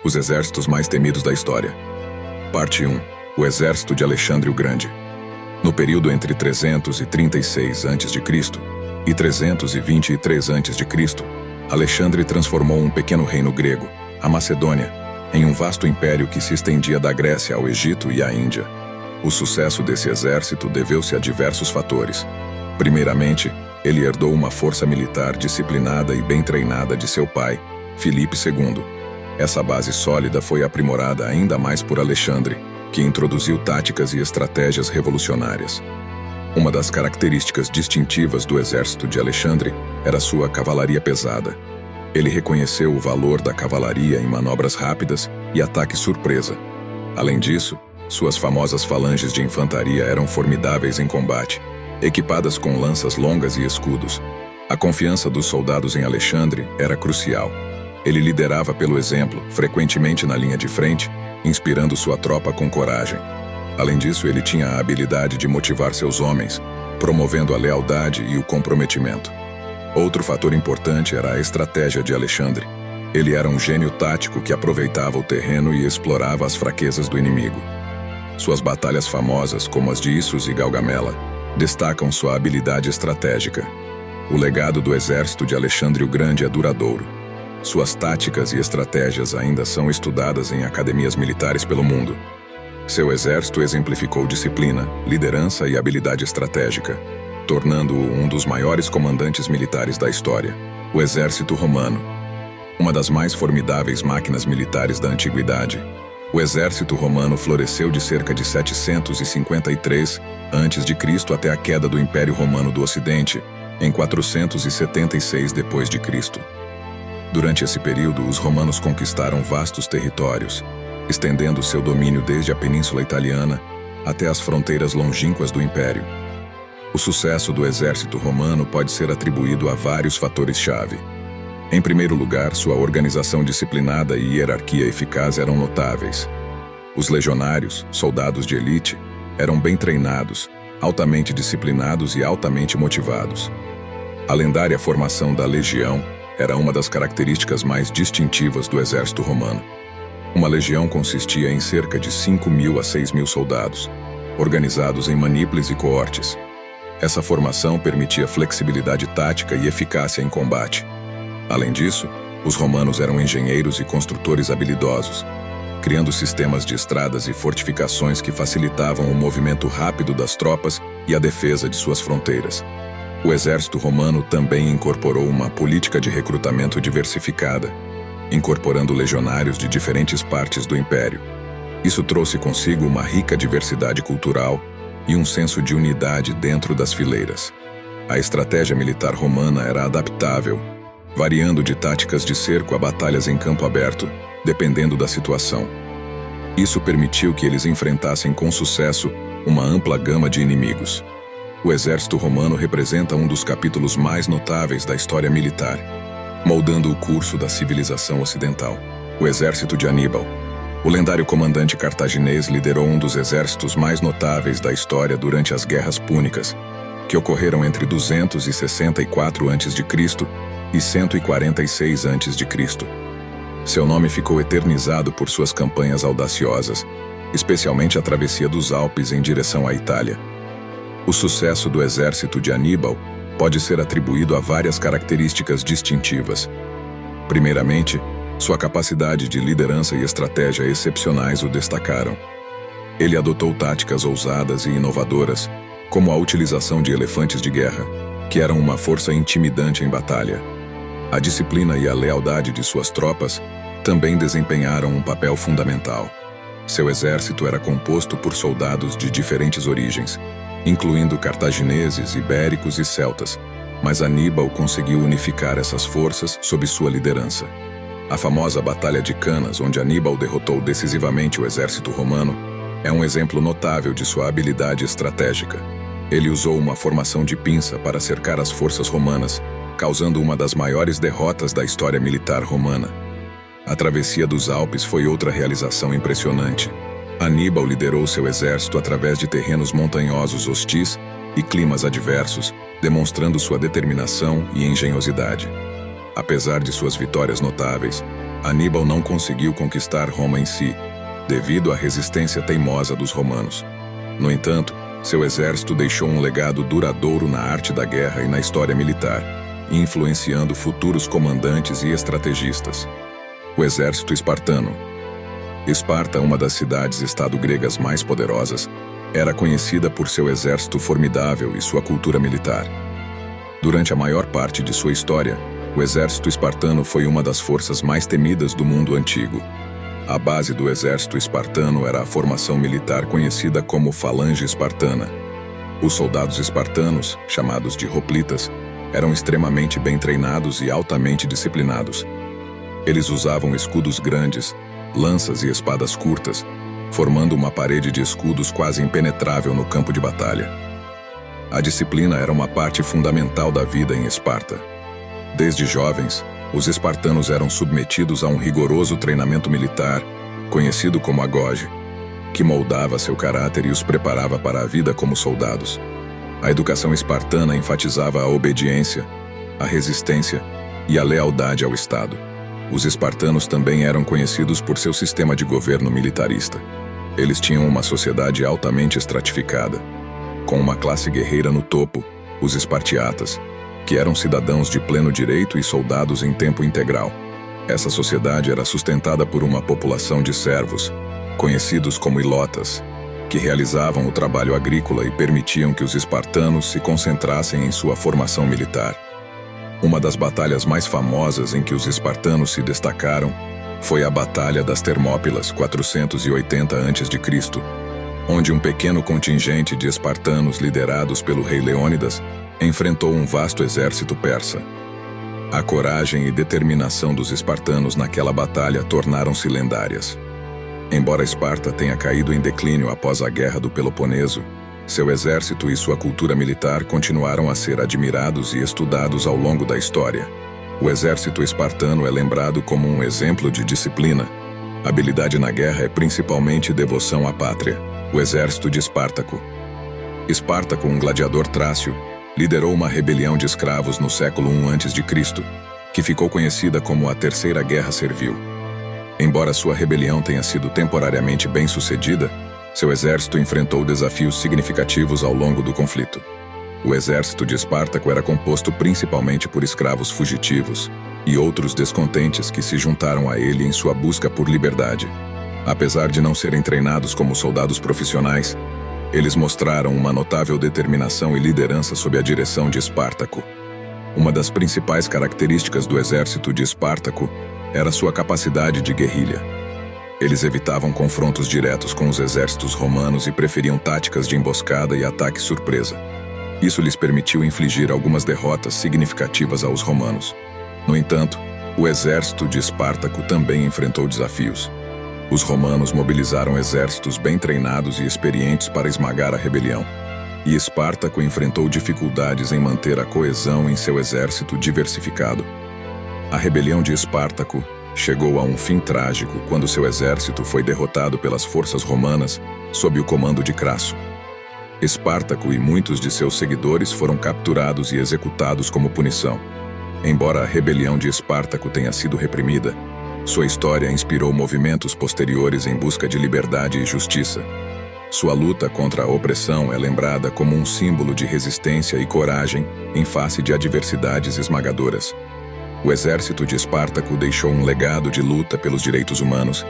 Os exércitos mais temidos da história. Parte 1. O exército de Alexandre o Grande. No período entre 336 a.C. e 323 a.C., Alexandre transformou um pequeno reino grego, a Macedônia, em um vasto império que se estendia da Grécia ao Egito e à Índia. O sucesso desse exército deveu-se a diversos fatores. Primeiramente, ele herdou uma força militar disciplinada e bem treinada de seu pai, Filipe II. Essa base sólida foi aprimorada ainda mais por Alexandre, que introduziu táticas e estratégias revolucionárias. Uma das características distintivas do exército de Alexandre era sua cavalaria pesada. Ele reconheceu o valor da cavalaria em manobras rápidas e ataque surpresa. Além disso, suas famosas falanges de infantaria eram formidáveis em combate, equipadas com lanças longas e escudos. A confiança dos soldados em Alexandre era crucial. Ele liderava pelo exemplo, frequentemente na linha de frente, inspirando sua tropa com coragem. Além disso, ele tinha a habilidade de motivar seus homens, promovendo a lealdade e o comprometimento. Outro fator importante era a estratégia de Alexandre. Ele era um gênio tático que aproveitava o terreno e explorava as fraquezas do inimigo. Suas batalhas famosas, como as de Issus e Gaugamela, destacam sua habilidade estratégica. O legado do exército de Alexandre o Grande é duradouro. Suas táticas e estratégias ainda são estudadas em academias militares pelo mundo. Seu exército exemplificou disciplina, liderança e habilidade estratégica, tornando-o um dos maiores comandantes militares da história. O exército romano. Uma das mais formidáveis máquinas militares da antiguidade, o exército romano floresceu de cerca de 753 a.C. até a queda do Império Romano do Ocidente, em 476 d.C. Durante esse período, os romanos conquistaram vastos territórios, estendendo seu domínio desde a Península Italiana até as fronteiras longínquas do Império. O sucesso do exército romano pode ser atribuído a vários fatores-chave. Em primeiro lugar, sua organização disciplinada e hierarquia eficaz eram notáveis. Os legionários, soldados de elite, eram bem treinados, altamente disciplinados e altamente motivados. A lendária formação da legião era uma das características mais distintivas do exército romano. Uma legião consistia em cerca de 5.000 a 6.000 soldados, organizados em manípules e coortes. Essa formação permitia flexibilidade tática e eficácia em combate. Além disso, os romanos eram engenheiros e construtores habilidosos, criando sistemas de estradas e fortificações que facilitavam o movimento rápido das tropas e a defesa de suas fronteiras. O exército romano também incorporou uma política de recrutamento diversificada, incorporando legionários de diferentes partes do império. Isso trouxe consigo uma rica diversidade cultural e um senso de unidade dentro das fileiras. A estratégia militar romana era adaptável, variando de táticas de cerco a batalhas em campo aberto, dependendo da situação. Isso permitiu que eles enfrentassem com sucesso uma ampla gama de inimigos. O exército romano representa um dos capítulos mais notáveis da história militar, moldando o curso da civilização ocidental. O exército de Aníbal. O lendário comandante cartaginês liderou um dos exércitos mais notáveis da história durante as Guerras Púnicas, que ocorreram entre 264 a.C. e 146 a.C. Seu nome ficou eternizado por suas campanhas audaciosas, especialmente a travessia dos Alpes em direção à Itália. O sucesso do exército de Aníbal pode ser atribuído a várias características distintivas. Primeiramente, sua capacidade de liderança e estratégia excepcionais o destacaram. Ele adotou táticas ousadas e inovadoras, como a utilização de elefantes de guerra, que eram uma força intimidante em batalha. A disciplina e a lealdade de suas tropas também desempenharam um papel fundamental. Seu exército era composto por soldados de diferentes origens, incluindo cartagineses, ibéricos e celtas, mas Aníbal conseguiu unificar essas forças sob sua liderança. A famosa Batalha de Canas, onde Aníbal derrotou decisivamente o exército romano, é um exemplo notável de sua habilidade estratégica. Ele usou uma formação de pinça para cercar as forças romanas, causando uma das maiores derrotas da história militar romana. A travessia dos Alpes foi outra realização impressionante. Aníbal liderou seu exército através de terrenos montanhosos hostis e climas adversos, demonstrando sua determinação e engenhosidade. Apesar de suas vitórias notáveis, Aníbal não conseguiu conquistar Roma em si, devido à resistência teimosa dos romanos. No entanto, seu exército deixou um legado duradouro na arte da guerra e na história militar, influenciando futuros comandantes e estrategistas. O exército espartano. Esparta, uma das cidades-estado gregas mais poderosas, era conhecida por seu exército formidável e sua cultura militar. Durante a maior parte de sua história, o exército espartano foi uma das forças mais temidas do mundo antigo. A base do exército espartano era a formação militar conhecida como falange espartana. Os soldados espartanos, chamados de hoplitas, eram extremamente bem treinados e altamente disciplinados. Eles usavam escudos grandes, lanças e espadas curtas, formando uma parede de escudos quase impenetrável no campo de batalha. A disciplina era uma parte fundamental da vida em Esparta. Desde jovens, os espartanos eram submetidos a um rigoroso treinamento militar, conhecido como agoge, que moldava seu caráter e os preparava para a vida como soldados. A educação espartana enfatizava a obediência, a resistência e a lealdade ao Estado. Os espartanos também eram conhecidos por seu sistema de governo militarista. Eles tinham uma sociedade altamente estratificada, com uma classe guerreira no topo, os espartiatas, que eram cidadãos de pleno direito e soldados em tempo integral. Essa sociedade era sustentada por uma população de servos, conhecidos como ilotas, que realizavam o trabalho agrícola e permitiam que os espartanos se concentrassem em sua formação militar. Uma das batalhas mais famosas em que os espartanos se destacaram foi a Batalha das Termópilas, 480 a.C., onde um pequeno contingente de espartanos liderados pelo rei Leônidas enfrentou um vasto exército persa. A coragem e determinação dos espartanos naquela batalha tornaram-se lendárias. Embora Esparta tenha caído em declínio após a Guerra do Peloponeso, seu exército e sua cultura militar continuaram a ser admirados e estudados ao longo da história. O exército espartano é lembrado como um exemplo de disciplina. Habilidade na guerra é principalmente devoção à pátria. O exército de Espartaco. Espartaco, um gladiador trácio, liderou uma rebelião de escravos no século I a.C., que ficou conhecida como a Terceira Guerra Servil. Embora sua rebelião tenha sido temporariamente bem-sucedida, seu exército enfrentou desafios significativos ao longo do conflito. O exército de Espartaco era composto principalmente por escravos fugitivos e outros descontentes que se juntaram a ele em sua busca por liberdade. Apesar de não serem treinados como soldados profissionais, eles mostraram uma notável determinação e liderança sob a direção de Espartaco. Uma das principais características do exército de Espartaco era sua capacidade de guerrilha. Eles evitavam confrontos diretos com os exércitos romanos e preferiam táticas de emboscada e ataque surpresa. Isso lhes permitiu infligir algumas derrotas significativas aos romanos. No entanto, o exército de Espartaco também enfrentou desafios. Os romanos mobilizaram exércitos bem treinados e experientes para esmagar a rebelião. E Espartaco enfrentou dificuldades em manter a coesão em seu exército diversificado. A rebelião de Espartaco chegou a um fim trágico quando seu exército foi derrotado pelas forças romanas sob o comando de Crasso. Espartaco e muitos de seus seguidores foram capturados e executados como punição. Embora a rebelião de Espartaco tenha sido reprimida, sua história inspirou movimentos posteriores em busca de liberdade e justiça. Sua luta contra a opressão é lembrada como um símbolo de resistência e coragem em face de adversidades esmagadoras. O exército de Espartaco deixou um legado de luta pelos direitos humanos